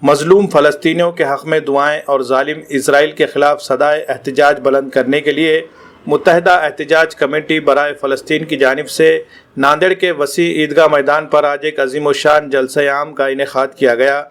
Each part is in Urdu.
مظلوم فلسطینیوں کے حق میں دعائیں اور ظالم اسرائیل کے خلاف صدائے احتجاج بلند کرنے کے لیے متحدہ احتجاج کمیٹی برائے فلسطین کی جانب سے ناندیڑ کے وسیع عیدگاہ میدان پر آج ایک عظیم الشان جلسہ عام کا انعقاد کیا گیا۔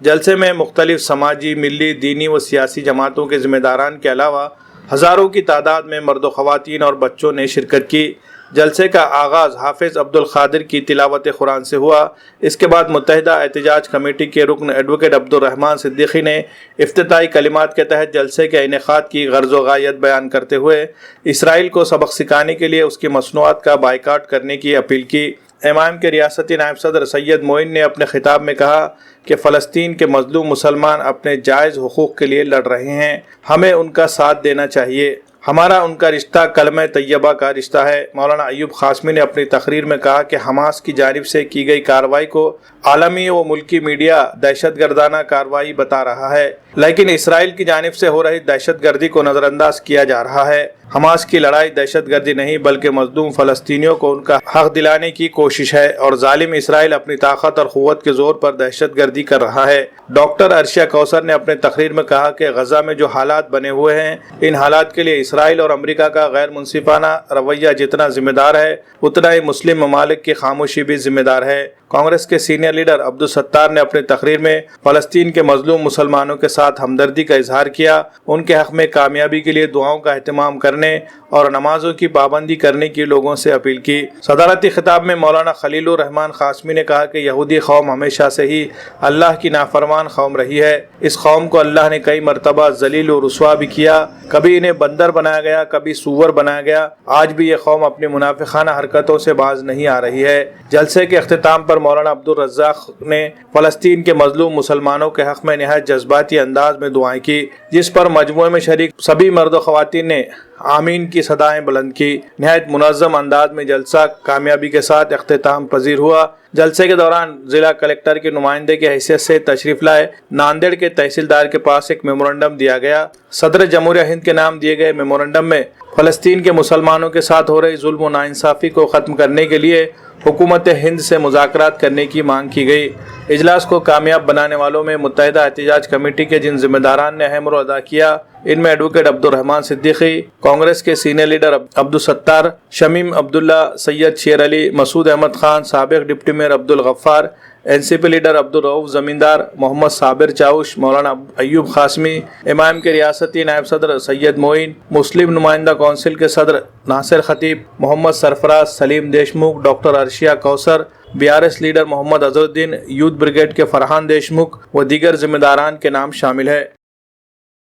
جلسے میں مختلف سماجی، ملی، دینی و سیاسی جماعتوں کے ذمہ داران کے علاوہ ہزاروں کی تعداد میں مرد و خواتین اور بچوں نے شرکت کی۔ جلسے کا آغاز حافظ عبدالقادر کی تلاوت قرآن سے ہوا۔ اس کے بعد متحدہ احتجاج کمیٹی کے رکن ایڈوکیٹ عبدالرحمان صدیقی نے افتتاحی کلمات کے تحت جلسے کے انعقاد کی غرض و غایت بیان کرتے ہوئے اسرائیل کو سبق سکھانے کے لیے اس کی مصنوعات کا بائیکاٹ کرنے کی اپیل کی۔ امام کے ریاستی نائب صدر سید معین نے اپنے خطاب میں کہا کہ فلسطین کے مظلوم مسلمان اپنے جائز حقوق کے لیے لڑ رہے ہیں، ہمیں ان کا ساتھ دینا چاہیے، ہمارا ان کا رشتہ کلمہ طیبہ کا رشتہ ہے۔ مولانا ایوب قاسمی نے اپنی تقریر میں کہا کہ حماس کی جانب سے کی گئی کارروائی کو عالمی و ملکی میڈیا دہشت گردانہ کارروائی بتا رہا ہے، لیکن اسرائیل کی جانب سے ہو رہی دہشت گردی کو نظر انداز کیا جا رہا ہے۔ حماس کی لڑائی دہشت گردی نہیں بلکہ مظلوم فلسطینیوں کو ان کا حق دلانے کی کوشش ہے، اور ظالم اسرائیل اپنی طاقت اور قوت کے زور پر دہشت گردی کر رہا ہے۔ ڈاکٹر عرشیہ کوثر نے اپنے تقریر میں کہا کہ غزہ میں جو حالات بنے ہوئے ہیں، ان حالات کے لیے اسرائیل اور امریکہ کا غیر منصفانہ رویہ جتنا ذمہ دار ہے، اتنا ہی مسلم ممالک کی خاموشی بھی ذمہ دار ہے۔ کانگریس کے سینئر لیڈر عبدالستار نے اپنی تقریر میں فلسطین کے مظلوم مسلمانوں کے ساتھ ہمدردی کا اظہار کیا، ان کے حق میں کامیابی کے لیے دعاؤں کا اہتمام کرنے اور نمازوں کی پابندی کرنے کی لوگوں سے اپیل کی۔ صدارتی خطاب میں مولانا خلیل الرحمان قاسمی نے کہا کہ یہودی قوم ہمیشہ سے ہی اللہ کی نافرمان قوم رہی ہے۔ اس قوم کو اللہ نے کئی مرتبہ ذلیل و رسوا بھی کیا، کبھی انہیں بندر بنایا گیا، کبھی سور بنایا گیا۔ آج بھی یہ قوم اپنی منافقانہ حرکتوں سے باز نہیں آ رہی ہے۔ جلسے کے اختتام پر مولانا عبدالرزاق نے فلسطین کے مظلوم مسلمانوں کے حق میں نہایت جذباتی انداز میں دعائیں کی، جس پر مجموعے میں شریک سبھی مرد و خواتین نے آمین کی صدائیں بلند کی۔ نہایت منظم انداز میں جلسہ کامیابی کے ساتھ اختتام پذیر ہوا۔ جلسے کے دوران ضلع کلکٹر کے نمائندے کی حیثیت سے تشریف لائے ناندیڑ کے تحصیلدار کے پاس ایک میمورنڈم دیا گیا۔ صدر جمہوریہ ہند کے نام دیے گئے میمورنڈم میں فلسطین کے مسلمانوں کے ساتھ ہو رہی ظلم و ناانصافی کو ختم کرنے کے لیے حکومت ہند سے مذاکرات کرنے کی مانگ کی گئی۔ اجلاس کو کامیاب بنانے والوں میں متحدہ احتجاج کمیٹی کے جن ذمہ داران نے اہم رول ادا کیا، ان میں ایڈوکیٹ عبدالرحمان صدیقی، کانگریس کے سینئر لیڈر عبدالستار، شمیم عبداللہ، سید شیر علی، مسعود احمد خان، سابق deputy mayor Abdul Ghaffar, NCP leader Abdul Rauf Zamindar, Mohammad صابر چاوش، مولانا ایوب قاسمی، امام کے ریاستی نائب صدر سید معین، مسلم نمائندہ کونسل کے صدر ناصر خطیب، محمد سرفراز، سلیم دیشمکھ، ڈاکٹر عرشیہ کوثر، BRS لیڈر محمد اظہرالدین، یوتھ بریگیڈ کے فرحان دیشمکھ و دیگر ذمہ داران کے نام شامل ہے۔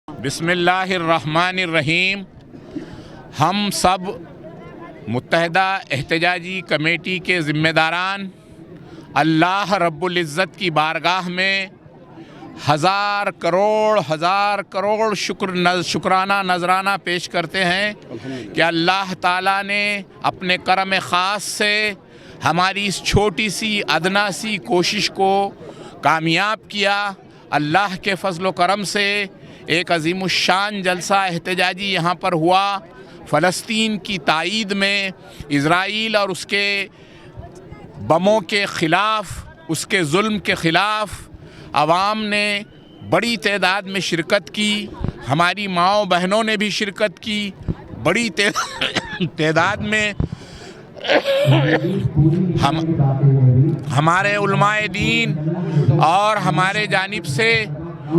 بسم اللہ الرحمن الرحیم۔ ہم سب متحدہ احتجاجی کمیٹی کے ذمہ داران اللہ رب العزت کی بارگاہ میں ہزار کروڑ شکرانہ نذرانہ پیش کرتے ہیں کہ اللہ تعالیٰ نے اپنے کرم خاص سے ہماری اس چھوٹی سی ادنا سی کوشش کو کامیاب کیا۔ اللہ کے فضل و کرم سے ایک عظیم الشان جلسہ احتجاجی یہاں پر ہوا۔ فلسطین کی تائید میں اسرائیل اور اس کے بموں کے خلاف، اس کے ظلم کے خلاف عوام نے بڑی تعداد میں شرکت کی، ہماری ماؤں بہنوں نے بھی شرکت کی، بڑی تعداد میں ہمارے علماء دین اور ہمارے جانب سے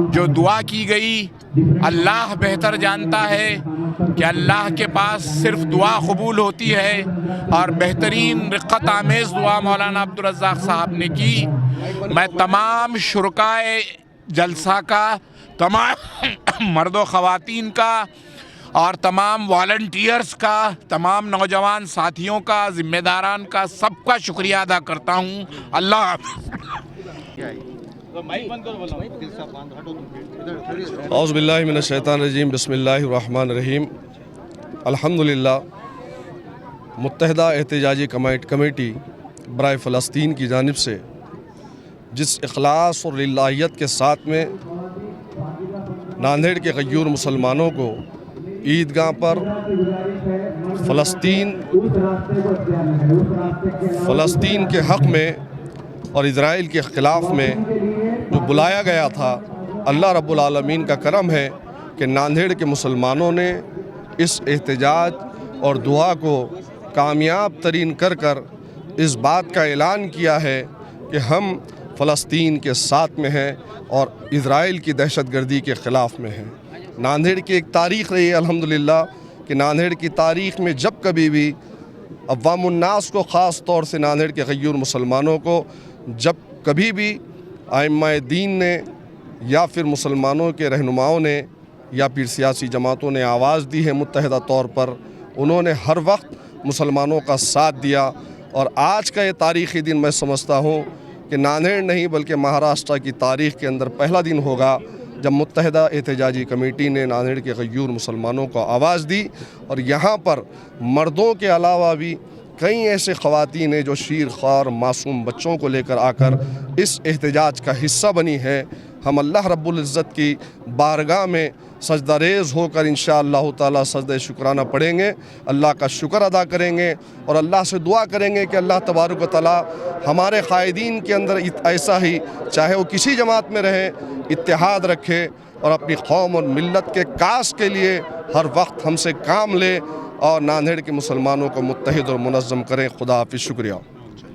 جو دعا کی گئی، اللہ بہتر جانتا ہے کہ اللہ کے پاس صرف دعا قبول ہوتی ہے، اور بہترین رقت آمیز دعا مولانا عبدالرزاق صاحب نے کی۔ میں تمام شرکائے جلسہ کا، تمام مرد و خواتین کا اور تمام والنٹیئرز کا، تمام نوجوان ساتھیوں کا، ذمہ داران کا، سب کا شکریہ ادا کرتا ہوں۔ اللہ اعوذ باللہ من الشیطان الرجیم، بسم اللہ الرحمن الرحیم۔ الحمدللہ متحدہ احتجاجی کمیٹی برائے فلسطین کی جانب سے جس اخلاص اور للہیت کے ساتھ میں ناندیڑ کے غیور مسلمانوں کو عیدگاہ پر فلسطین کے حق میں اور اسرائیل کے خلاف میں جو بلایا گیا تھا، اللہ رب العالمین کا کرم ہے کہ ناندیڑ کے مسلمانوں نے اس احتجاج اور دعا کو کامیاب ترین کر اس بات کا اعلان کیا ہے کہ ہم فلسطین کے ساتھ میں ہیں اور اسرائیل کی دہشت گردی کے خلاف میں ہیں۔ ناندیڑ کی ایک تاریخ رہی ہے الحمدللہ کہ ناندیڑ کی تاریخ میں جب کبھی بھی عوام الناس کو، خاص طور سے ناندیڑ کے غیور مسلمانوں کو، جب کبھی بھی ائمہ دین نے یا پھر مسلمانوں کے رہنماؤں نے یا پھر سیاسی جماعتوں نے آواز دی ہے متحدہ طور پر، انہوں نے ہر وقت مسلمانوں کا ساتھ دیا۔ اور آج کا یہ تاریخی دن میں سمجھتا ہوں کہ ناندیڑ نہیں بلکہ مہاراشٹر کی تاریخ کے اندر پہلا دن ہوگا جب متحدہ احتجاجی کمیٹی نے ناندیڑ کے غیور مسلمانوں کو آواز دی، اور یہاں پر مردوں کے علاوہ بھی کئی ایسے خواتین ہیں جو شیر خوار معصوم بچوں کو لے کر آ کر اس احتجاج کا حصہ بنی ہے۔ ہم اللہ رب العزت کی بارگاہ میں سجدہ ریز ہو کر انشاءاللہ تعالی سجدہ شکرانہ پڑھیں گے، اللہ کا شکر ادا کریں گے اور اللہ سے دعا کریں گے کہ اللہ تبارک و تعالی ہمارے قائدین کے اندر ایسا ہی، چاہے وہ کسی جماعت میں رہیں، اتحاد رکھے اور اپنی قوم اور ملت کے کاس کے لیے ہر وقت ہم سے کام لے اور ناندیڑ کے مسلمانوں کو متحد اور منظم کریں۔ خدا حافظ، شکریہ۔